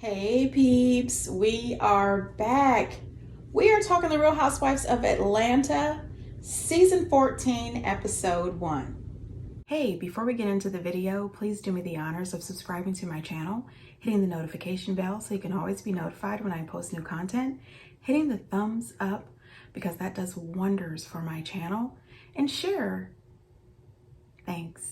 Hey peeps, we are back. We are talking The Real Housewives of Atlanta, Season 14, Episode 1. Hey, before we get into the video, please do me the honors of subscribing to my channel, hitting the notification bell so you can always be notified when I post new content, hitting the thumbs up because that does wonders for my channel, and share. Thanks.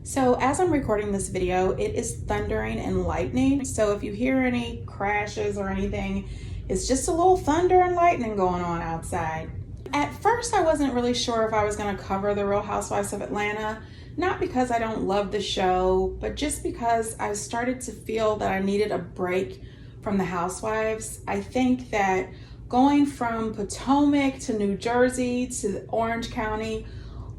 So as I'm recording this video, it is thundering and lightning. So if you hear any crashes or anything, it's just a little thunder and lightning going on outside. At first, I wasn't really sure if I was going to cover The Real Housewives of Atlanta, not because I don't love the show, but just because I started to feel that I needed a break from the Housewives. I think that going from Potomac to New Jersey to Orange County,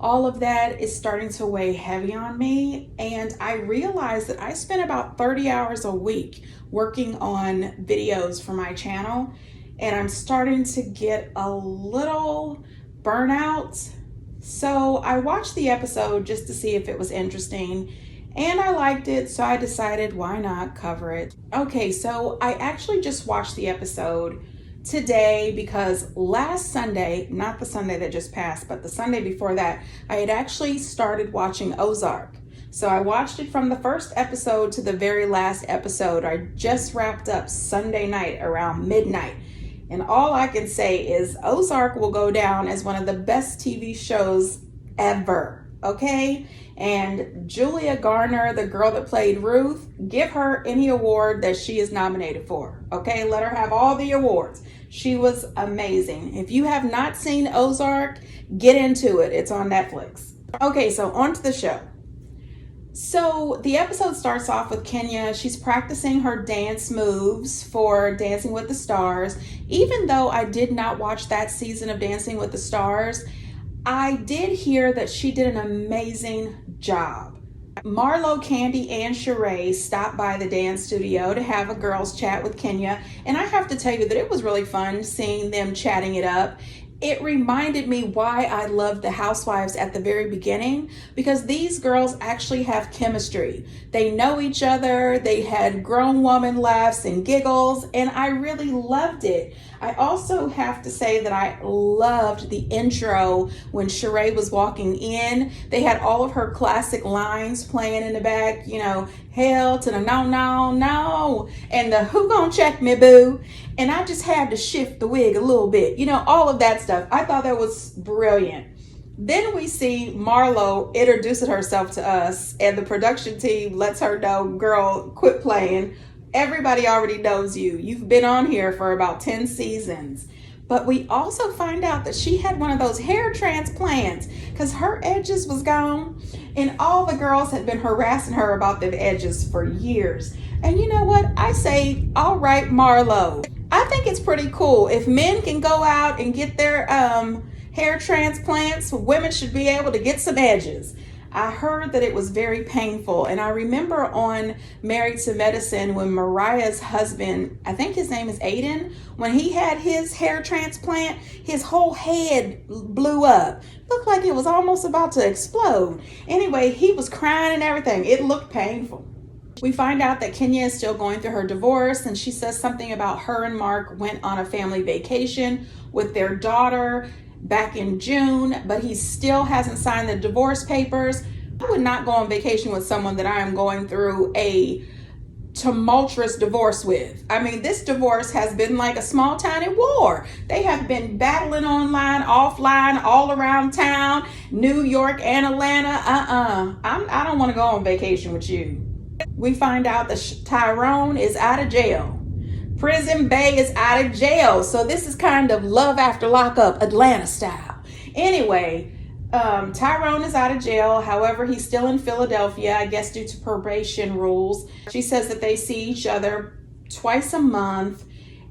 all of that is starting to weigh heavy on me, and I realized that I spent about 30 hours a week working on videos for my channel, and I'm starting to get a little burnout. So I watched the episode just to see if it was interesting, and I liked it, so I decided why not cover it. Okay, so I actually just watched the episode today because last Sunday, not the Sunday that just passed, but the Sunday before that, I had actually started watching Ozark. So I watched it from the first episode to the very last episode. I just wrapped up Sunday night around midnight. And all I can say is Ozark will go down as one of the best TV shows ever, okay? And Julia Garner, the girl that played Ruth, give her any award that she is nominated for, okay? Let her have all the awards. She was amazing. If you have not seen Ozark, get into it. It's on Netflix. Okay, so on to the show. So the episode starts off with Kenya. She's practicing her dance moves for Dancing with the Stars. Even though I did not watch that season of Dancing with the Stars, I did hear that she did an amazing job. Marlo, Candy, and Sheree stopped by the dance studio to have a girls chat with Kenya, and I have to tell you that it was really fun seeing them chatting it up. It reminded me why I loved the Housewives at the very beginning, because these girls actually have chemistry. They know each other, they had grown woman laughs and giggles, and I really loved it. I also have to say that I loved the intro when Sheree was walking in. They had all of her classic lines playing in the back, you know, hell to the no, no, no, and the who gonna check me, boo? And I just had to shift the wig a little bit, you know, all of that stuff. I thought that was brilliant. Then we see Marlo introducing herself to us, and the production team lets her know, girl, quit playing. Everybody already knows you. You've been on here for about 10 seasons. But we also find out that she had one of those hair transplants because her edges was gone, and all the girls had been harassing her about them edges for years. And you know what? I say, all right, Marlo. I think it's pretty cool. If men can go out and get their hair transplants, women should be able to get some edges. I heard that it was very painful, and I remember on Married to Medicine when Mariah's husband, I think his name is Aiden, when he had his hair transplant, his whole head blew up. Looked like it was almost about to explode. Anyway, he was crying and everything. It looked painful. We find out that Kenya is still going through her divorce, and she says something about her and Mark went on a family vacation with their daughter back in June, but he still hasn't signed the divorce papers. I would not go on vacation with someone that I am going through a tumultuous divorce with. I mean, this divorce has been like a small tiny war. They have been battling online, offline, all around town, New York and Atlanta. I don't want to go on vacation with you. We find out that Tyrone is out of jail. Prison Bay is out of jail. So this is kind of love after lockup, Atlanta style. Anyway, Tyrone is out of jail. However, he's still in Philadelphia, I guess due to probation rules. She says that they see each other twice a month,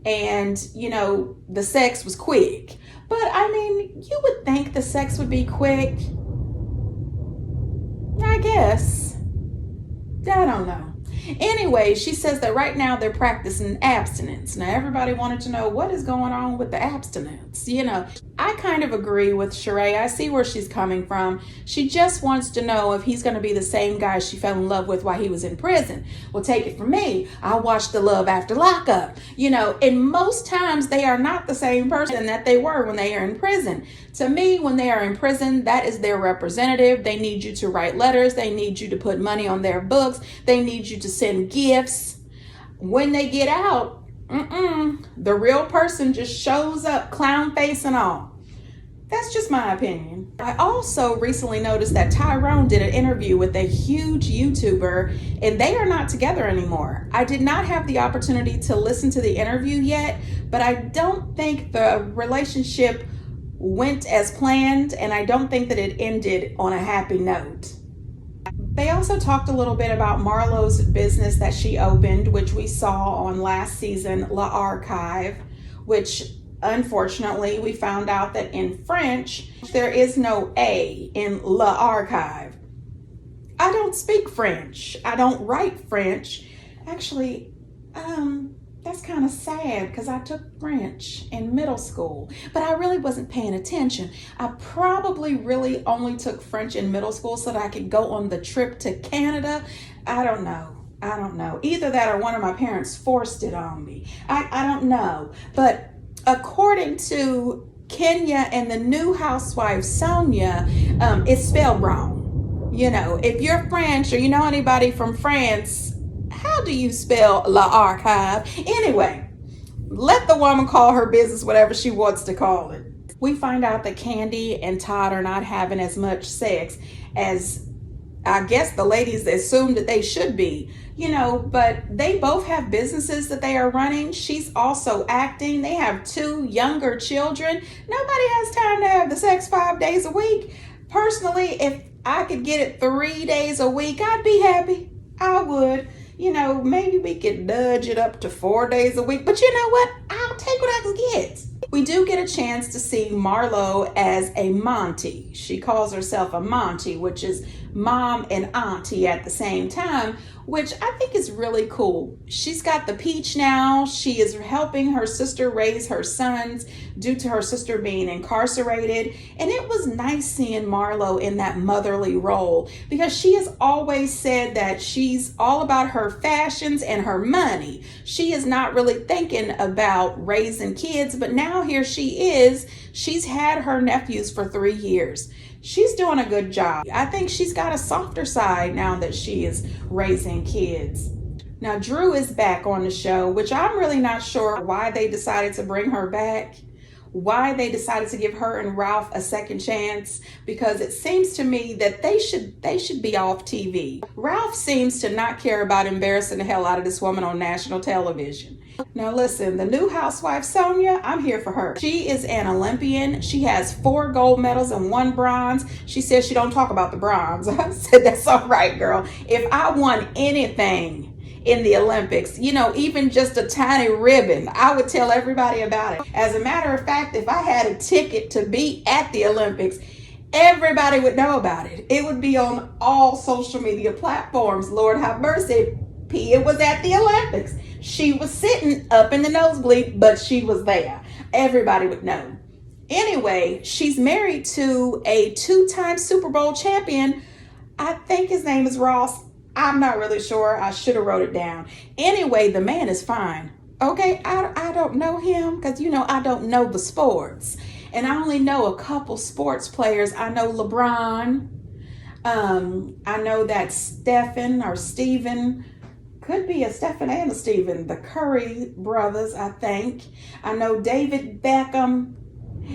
and, you know, the sex was quick. But, I mean, you would think the sex would be quick. I guess. I don't know. Anyway, she says that right now they're practicing abstinence. Now, everybody wanted to know what is going on with the abstinence. I kind of agree with Sheree. I see where she's coming from. She just wants to know if he's going to be the same guy she fell in love with while he was in prison. Well, take it from me. I watched The Love After Lockup. And most times they are not the same person that they were when they are in prison. To me, when they are in prison, that is their representative. They need you to write letters. They need you to put money on their books. They need you to send gifts. When they get out, the real person just shows up, clown face and all. That's just my opinion. I also recently noticed that Tyrone did an interview with a huge YouTuber, and they are not together anymore. I did not have the opportunity to listen to the interview yet, but I don't think the relationship went as planned, and I don't think that it ended on a happy note. They also talked a little bit about Marlo's business that she opened, which we saw on last season, La Archive, which unfortunately we found out that in French, there is no A in La Archive. I don't speak French. I don't write French. Actually, that's kind of sad because I took French in middle school, but I really wasn't paying attention. I probably really only took French in middle school so that I could go on the trip to Canada. I don't know. Either that or one of my parents forced it on me. I don't know. But according to Kenya and the new housewife, Sonia, it's spelled wrong. If you're French or you know anybody from France, how do you spell La Archive? Anyway, let the woman call her business whatever she wants to call it. We find out that Candy and Todd are not having as much sex as I guess the ladies assumed that they should be, but they both have businesses that they are running. She's also acting. They have 2 younger children. Nobody has time to have the sex 5 days a week. Personally, if I could get it 3 days a week, I'd be happy. I would. Maybe we could nudge it up to 4 days a week. But you know what? I'll take what I can get. We do get a chance to see Marlo as a Monty. She calls herself a Monty, which is mom and auntie at the same time, which I think is really cool. She's got the peach now. She is helping her sister raise her sons due to her sister being incarcerated. And it was nice seeing Marlo in that motherly role because she has always said that she's all about her fashions and her money. She is not really thinking about raising kids, but now here she is. She's had her nephews for 3 years. She's doing a good job. I think she's got a softer side now that she is raising kids. Now, Drew is back on the show, which I'm really not sure why they decided to bring her back, why they decided to give her and Ralph a second chance, because it seems to me that they should be off TV. Ralph seems to not care about embarrassing the hell out of this woman on national television. Now listen, the new housewife, Sonia, I'm here for her. She is an Olympian. She has 4 gold medals and 1 bronze. She says she don't talk about the bronze. I said, that's all right, girl. If I won anything in the Olympics, even just a tiny ribbon, I would tell everybody about it. As a matter of fact, if I had a ticket to be at the Olympics, everybody would know about it. It would be on all social media platforms. Lord have mercy. Pia was at the Olympics. She was sitting up in the nosebleed, but she was there. Everybody would know. Anyway, she's married to a 2-time Super Bowl champion. I think his name is Ross. I'm not really sure. I should have wrote it down. Anyway, the man is fine. Okay, I don't know him because, I don't know the sports. And I only know a couple sports players. I know LeBron. I know that Stephen, could be a Stephen and a Steven, the Curry brothers, I think. I know David Beckham,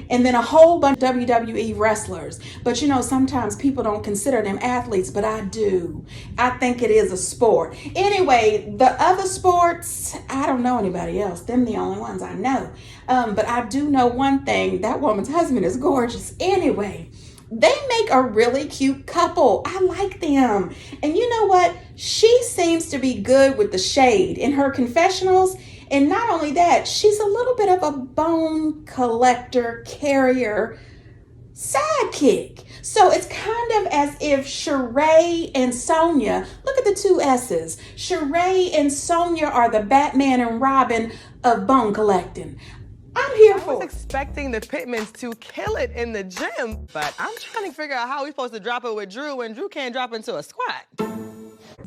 and then a whole bunch of WWE wrestlers. But sometimes people don't consider them athletes, but I do. I think it is a sport. Anyway, the other sports, I don't know anybody else. Them the only ones I know. But I do know one thing. That woman's husband is gorgeous. Anyway, they make a really cute couple. I like them. And you know what? She seems to be good with the shade in her confessionals. And not only that, she's a little bit of a bone collector, carrier, sidekick. So it's kind of as if Sheree and Sonia, look at the two S's. Sheree and Sonia are the Batman and Robin of bone collecting. I'm here for it. I was expecting the Pittmans to kill it in the gym, but I'm trying to figure out how we're supposed to drop it with Drew when Drew can't drop into a squat.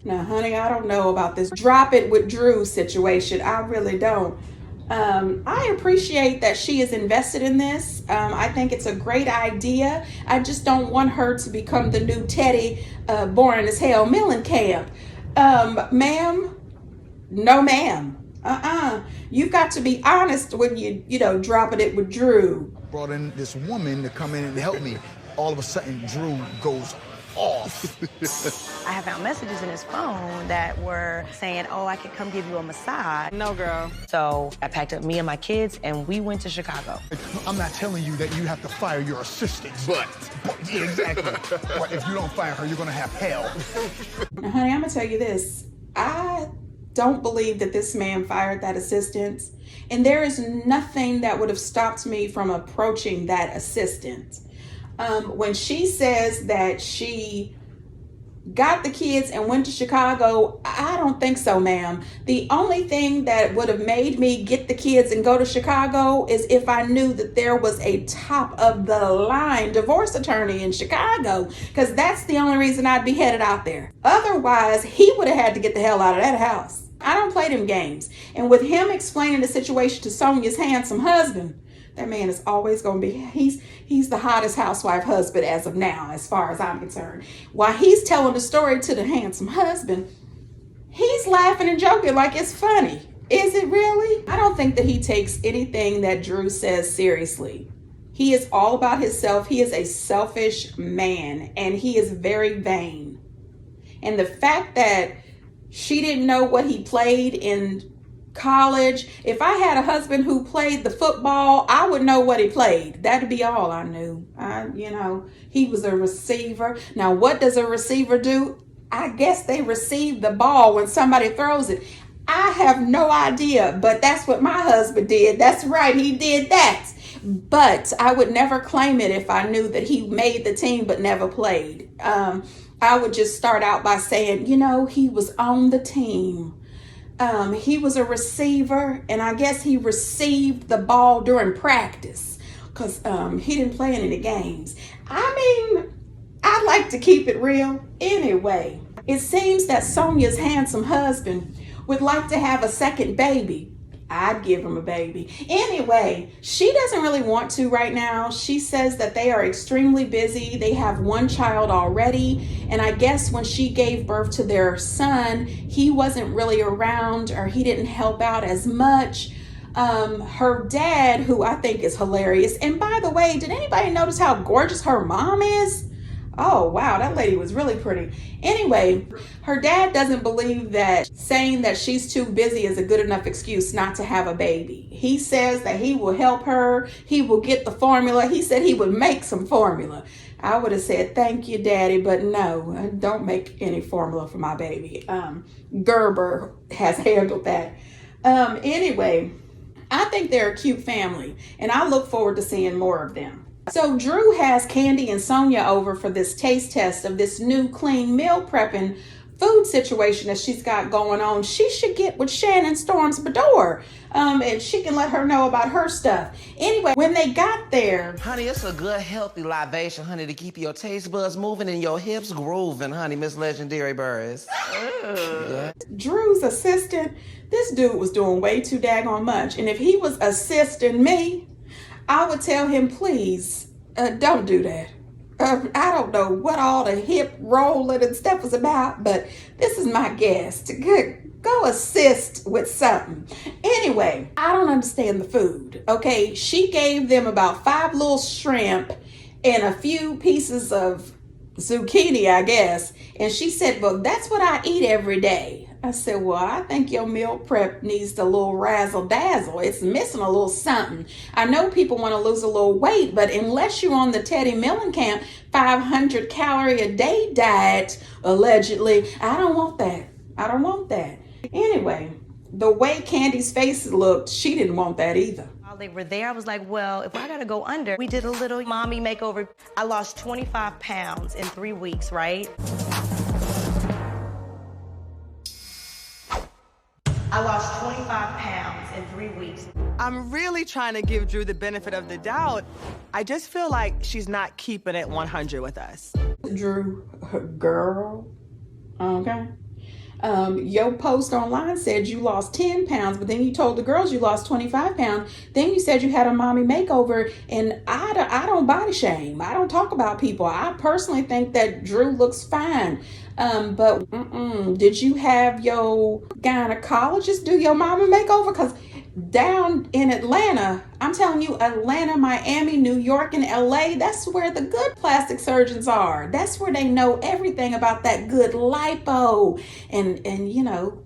Now, honey, I don't know about this drop it with Drew situation. I really don't. I appreciate that she is invested in this. I think it's a great idea. I just don't want her to become the new Teddy Boring as Hell Mellencamp. Ma'am, no ma'am. You've got to be honest when you know, dropping it with Drew. Brought in this woman to come in and help me. All of a sudden, Drew goes off. I have found messages in his phone that were saying, oh, I could come give you a massage. No, girl. So I packed up me and my kids, and we went to Chicago. I'm not telling you that you have to fire your assistant. But yeah, exactly. But if you don't fire her, you're going to have hell. Now, honey, I'm going to tell you this. I don't believe that this man fired that assistant. And there is nothing that would have stopped me from approaching that assistant. When she says that she got the kids and went to Chicago, I don't think so, ma'am. The only thing that would have made me get the kids and go to Chicago is if I knew that there was a top of the line divorce attorney in Chicago, because that's the only reason I'd be headed out there. Otherwise, he would have had to get the hell out of that house. I don't play them games. And with him explaining the situation to Sonia's handsome husband, that man is always going to be, he's the hottest housewife husband as of now, as far as I'm concerned. While he's telling the story to the handsome husband, he's laughing and joking like it's funny. Is it really? I don't think that he takes anything that Drew says seriously. He is all about himself. He is a selfish man, and he is very vain. And the fact that she didn't know what he played in college. If I had a husband who played the football, I would know what he played. That'd be all I knew. He was a receiver. Now, what does a receiver do? I guess they receive the ball when somebody throws it. I have no idea, but that's what my husband did. That's right, he did that. But I would never claim it if I knew that he made the team but never played. I would just start out by saying, he was on the team. He was a receiver, and I guess he received the ball during practice because he didn't play in any games. I like to keep it real. Anyway, it seems that Sonia's handsome husband would like to have a second baby. I'd give him a baby. Anyway, she doesn't really want to right now. She says that they are extremely busy. They have one child already. And I guess when she gave birth to their son, he wasn't really around, or he didn't help out as much. Her dad, who I think is hilarious. And by the way, did anybody notice how gorgeous her mom is? Oh, wow, that lady was really pretty. Anyway, her dad doesn't believe that saying that she's too busy is a good enough excuse not to have a baby. He says that he will help her. He will get the formula. He said he would make some formula. I would have said, thank you, Daddy, but no, don't make any formula for my baby. Gerber has handled that. Anyway, I think they're a cute family, and I look forward to seeing more of them. So Drew has Candy and Sonia over for this taste test of this new clean meal prepping food situation that she's got going on. She should get with Shannon Storm's Bedore, and she can let her know about her stuff. Anyway, when they got there... Honey, it's a good, healthy libation, honey, to keep your taste buds moving and your hips grooving, honey, Miss Legendary Burris. Yeah. Drew's assistant, this dude was doing way too daggone much. And if he was assisting me, I would tell him, please, don't do that. I don't know what all the hip rolling and stuff was about, but this is my guest. Go assist with something. Anyway, I don't understand the food, okay? She gave them about 5 little shrimp and a few pieces of zucchini, I guess. And she said, well, that's what I eat every day. I said, well, I think your meal prep needs a little razzle dazzle. It's missing a little something. I know people want to lose a little weight, but unless you're on the Teddy Mellencamp 500 calorie a day diet, allegedly, I don't want that. I don't want that. Anyway, the way Candy's face looked, she didn't want that either. While they were there, I was like, well, if I gotta go under, we did a little mommy makeover. I lost 25 pounds in 3 weeks, right? I lost 25 pounds in 3 weeks. I'm really trying to give Drew the benefit of the doubt. I just feel like she's not keeping it 100 with us. Drew, girl, okay. Your post online said you lost 10 pounds, but then you told the girls you lost 25 pounds. Then you said you had a mommy makeover, and I don't body shame. I don't talk about people. I personally think that Drew looks fine. But did you have your gynecologist do your mommy makeover? Because down in Atlanta, I'm telling you, Atlanta, Miami, New York, and LA, that's where the good plastic surgeons are. That's where they know everything about that good lipo and you know,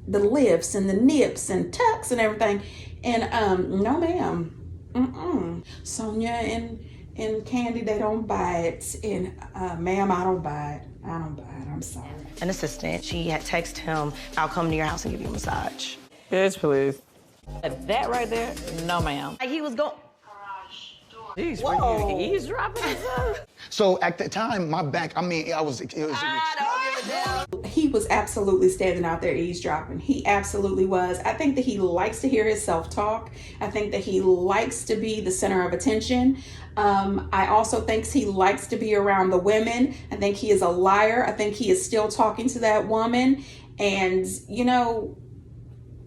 the lifts and the nips and tucks and everything. And no ma'am. Sonia and Candy, they don't buy it. And ma'am, I don't buy it. I don't buy it. I'm sorry. An assistant, she had texted him, I'll come to your house and give you a massage. Bitch, please. That right there, no ma'am. Like he was going. Jeez, were you eavesdropping or something? So at the time, my back, I mean, it was He was absolutely standing out there eavesdropping. He absolutely was. I think that he likes to hear his self-talk. I think that he likes to be the center of attention. I also think he likes to be around the women. I think he is a liar. I think he is still talking to that woman. And, you know,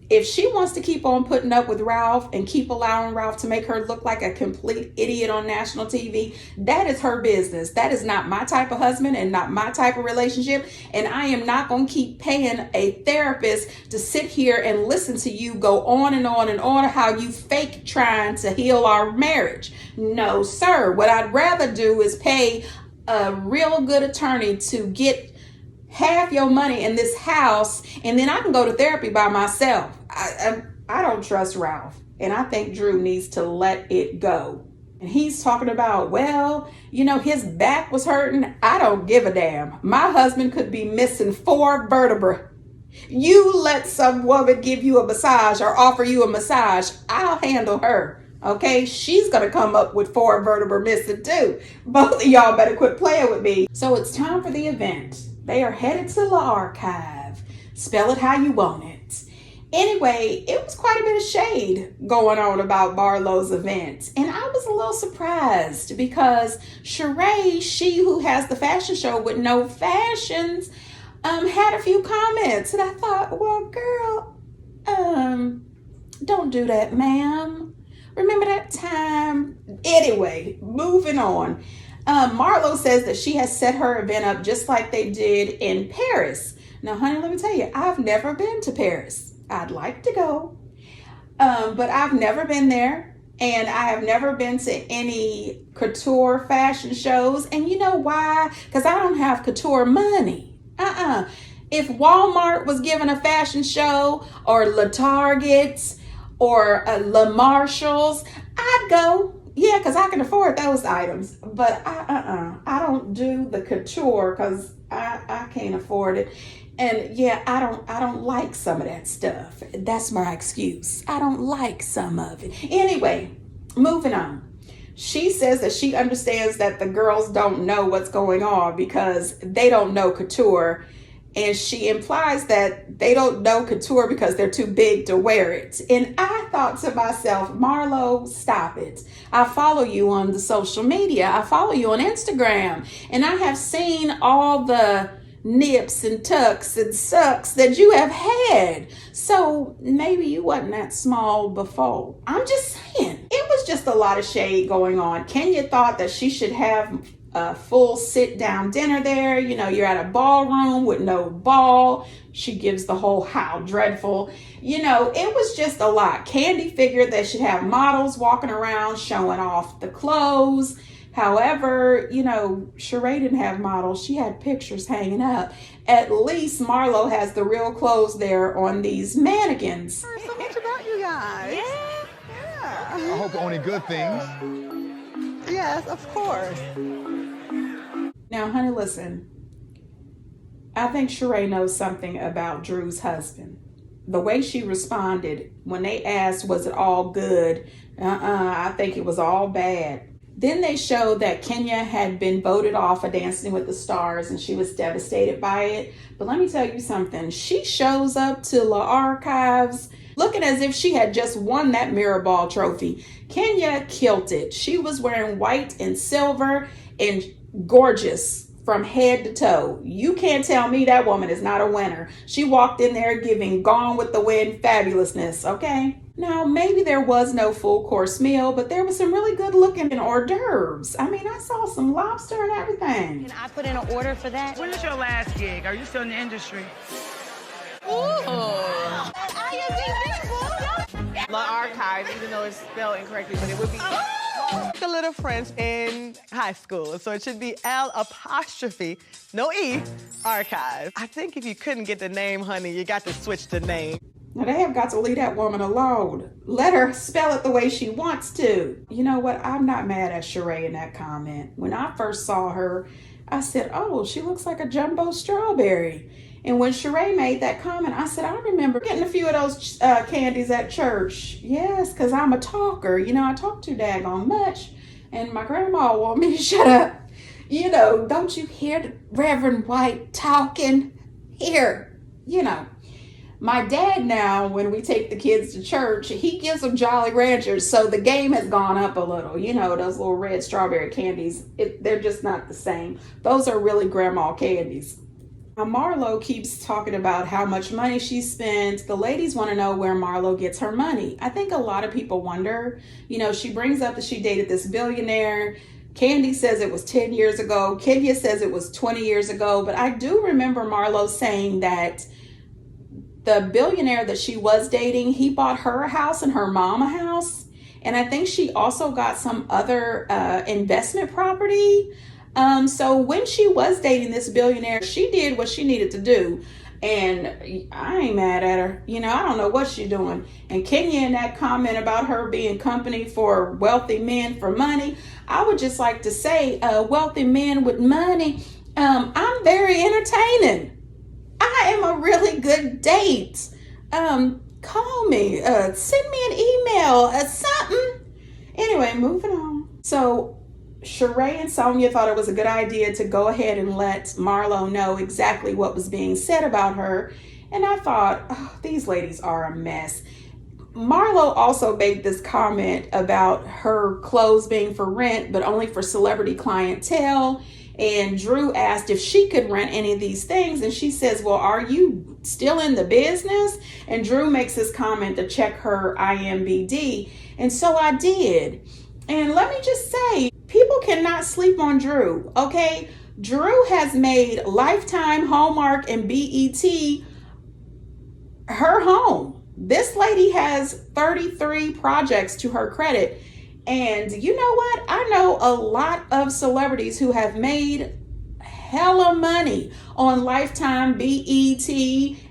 if she wants to keep on putting up with Ralph and keep allowing Ralph to make her look like a complete idiot on national TV, that is her business. That is not my type of husband and not my type of relationship. And I am not going to keep paying a therapist to sit here and listen to you go on and on and on how you fake trying to heal our marriage. No, sir. What I'd rather do is pay a real good attorney to get half your money in this house, and then I can go to therapy by myself. I don't trust Ralph, and I think Drew needs to let it go. And he's talking about, well, you know, his back was hurting. I don't give a damn. My husband could be missing 4 vertebrae. You let some woman give you a massage or offer you a massage, I'll handle her. Okay, she's gonna come up with 4 vertebrae missing too. Both of y'all better quit playing with me. So it's time for the event. They are headed to the archive. Spell it how you want it. Anyway, it was quite a bit of shade going on about Barlow's event. And I was a little surprised because Sheree, she who has the fashion show with no fashions, had a few comments. And I thought, well, girl, don't do that, ma'am. Remember that time? Anyway, moving on. Marlo says that she has set her event up just like they did in Paris. Now, honey, let me tell you, I've never been to Paris. I'd like to go, but I've never been there, and I have never been to any couture fashion shows. And you know why? Because I don't have couture money. If Walmart was giving a fashion show, or Le Targets, or Le Marshalls, I'd go. Yeah, because I can afford those items, but I don't do the couture because I can't afford it. And yeah, I don't like some of that stuff. That's my excuse. I don't like some of it. Anyway, moving on. She says that she understands that the girls don't know what's going on because they don't know couture. And she implies that they don't know couture because they're too big to wear it. And I thought to myself, Marlo, stop it. I follow you on the social media. I follow you on Instagram. And I have seen all the nips and tucks and sucks that you have had. So maybe you wasn't that small before. I'm just saying. It was just a lot of shade going on. Kenya thought that she should have a full sit-down dinner there. You know, you're at a ballroom with no ball. She gives the whole how dreadful. You know, it was just a lot. Candy figured they should have models walking around showing off the clothes. However, you know, Sheree didn't have models. She had pictures hanging up. At least Marlo has the real clothes there on these mannequins. So much about you guys. Yeah. I hope only good things. Yes, of course. Now, honey, listen. I think Sheree knows something about Drew's husband. the way she responded when they asked, was it all good? I think it was all bad. Then they showed that Kenya had been voted off of Dancing with the Stars and she was devastated by it. But let me tell you something. She shows up to the archives looking as if she had just won that mirror ball trophy. Kenya killed it. She was wearing white and silver and gorgeous from head to toe. You can't tell me that woman is not a winner. She walked in there giving Gone with the Wind fabulousness, okay? Now, maybe there was no full course meal, but there was some really good looking hors d'oeuvres. I mean, I saw some lobster and everything. Can I put in an order for that? When is your last gig? Are you still in the industry? The archives, even though it's spelled incorrectly, but it would be a little French in high school. So it should be L', no E, archive. I think if you couldn't get the name, honey, you got to switch the name. Now, they have got to leave that woman alone. Let her spell it the way she wants to. You know what? I'm not mad at Sheree in that comment. When I first saw her, I said, oh, she looks like a jumbo strawberry. And when Sheree made that comment, I said, I remember getting a few of those candies at church. Yes, because I'm a talker. You know, I talk too daggone much. And my grandma wanted me to shut up. You know, don't you hear the Reverend White talking? Here, you know. My dad now, when we take the kids to church, he gives them Jolly Ranchers. So the game has gone up a little. You know, those little red strawberry candies, they're just not the same. Those are really grandma candies. Now, Marlo keeps talking about how much money she spent. The ladies want to know where Marlo gets her money. I think a lot of people wonder. You know, she brings up that she dated this billionaire. Candy says it was 10 years ago. Kenya says it was 20 years ago. But I do remember Marlo saying that the billionaire that she was dating, he bought her a house and her mom a house. And I think she also got some other investment property. So when she was dating this billionaire, she did what she needed to do. And I ain't mad at her. You know, I don't know what she's doing. And Kenya, in that comment about her being company for wealthy men for money, I would just like to say, wealthy men with money, I'm very entertaining. I am a really good date. Call me, send me an email, something. Anyway, moving on. So Sheree and Sonia thought it was a good idea to go ahead and let Marlo know exactly what was being said about her. And I thought, oh, these ladies are a mess. Marlo also made this comment about her clothes being for rent, but only for celebrity clientele. And Drew asked if she could rent any of these things. And she says, well, are you still in the business? And Drew makes this comment to check her IMBD. And so I did. And let me just say, people cannot sleep on Drew, okay? Drew has made Lifetime, Hallmark, and BET her home. This lady has 33 projects to her credit. And you know what? I know a lot of celebrities who have made hella money on Lifetime, BET,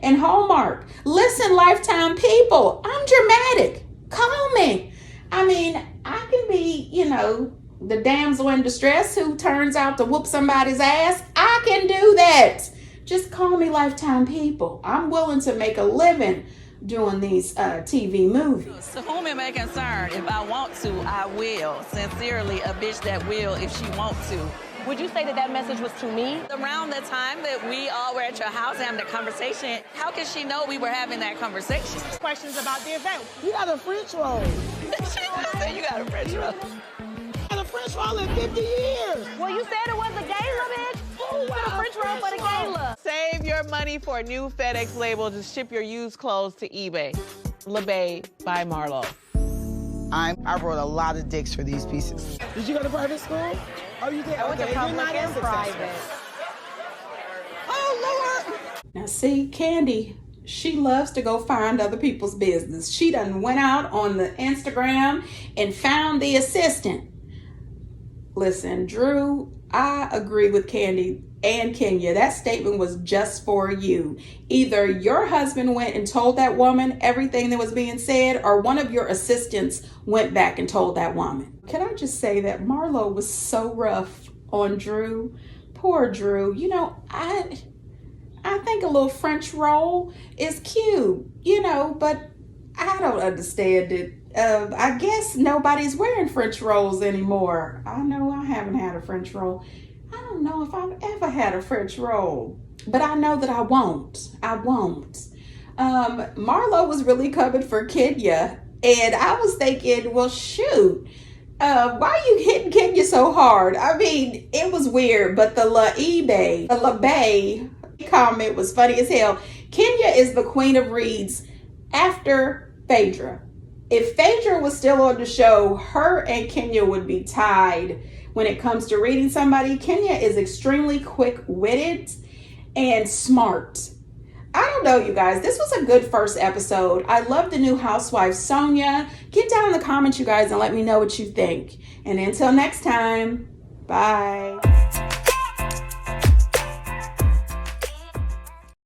and Hallmark. Listen, Lifetime people, I'm dramatic. Call me. I mean, I can be, you know, the damsel in distress who turns out to whoop somebody's ass. I can do that. Just call me Lifetime people. I'm willing to make a living doing these TV movies. To whom am I concerned? If I want to, I will. Sincerely, a bitch that will if she wants to. Would you say that that message was to me? Around the time that we all were at your house having the conversation, how could she know we were having that conversation? Questions about the event. You got a French roll. She just said you got a French roll. Had a French roll in 50 years. Well, you said it was a gala, bitch. Oh, wow. The French roll for the gala. Save your money for a new FedEx label to ship your used clothes to eBay. LeBay by Marlo. I wrote a lot of dicks for these pieces. Did you go to private school? Oh, you did? I went to public and private. Oh, Lord. Now see, Candy, she loves to go find other people's business. She done went out on the Instagram and found the assistant. Listen, Drew, I agree with Candy and Kenya. That statement was just for you. Either your husband went and told that woman everything that was being said, or one of your assistants went back and told that woman. Can I just say that Marlo was so rough on Drew? Poor Drew. You know, I I think a little French roll is cute, you know, but I don't understand it. I guess nobody's wearing French rolls anymore. I know I haven't had a French roll. I don't know if I've ever had a French roll, but I know that I won't. I won't. Marlo was really coming for Kenya, and I was thinking, well, shoot, why are you hitting Kenya so hard? I mean, it was weird, but the La Bay comment was funny as hell. Kenya is the queen of reads after Phaedra. If Phaedra was still on the show, her and Kenya would be tied when it comes to reading somebody. Kenya is extremely quick-witted and smart. I don't know, you guys. This was a good first episode. I love the new housewife, Sonia. Get down in the comments, you guys, and let me know what you think. And until next time, bye.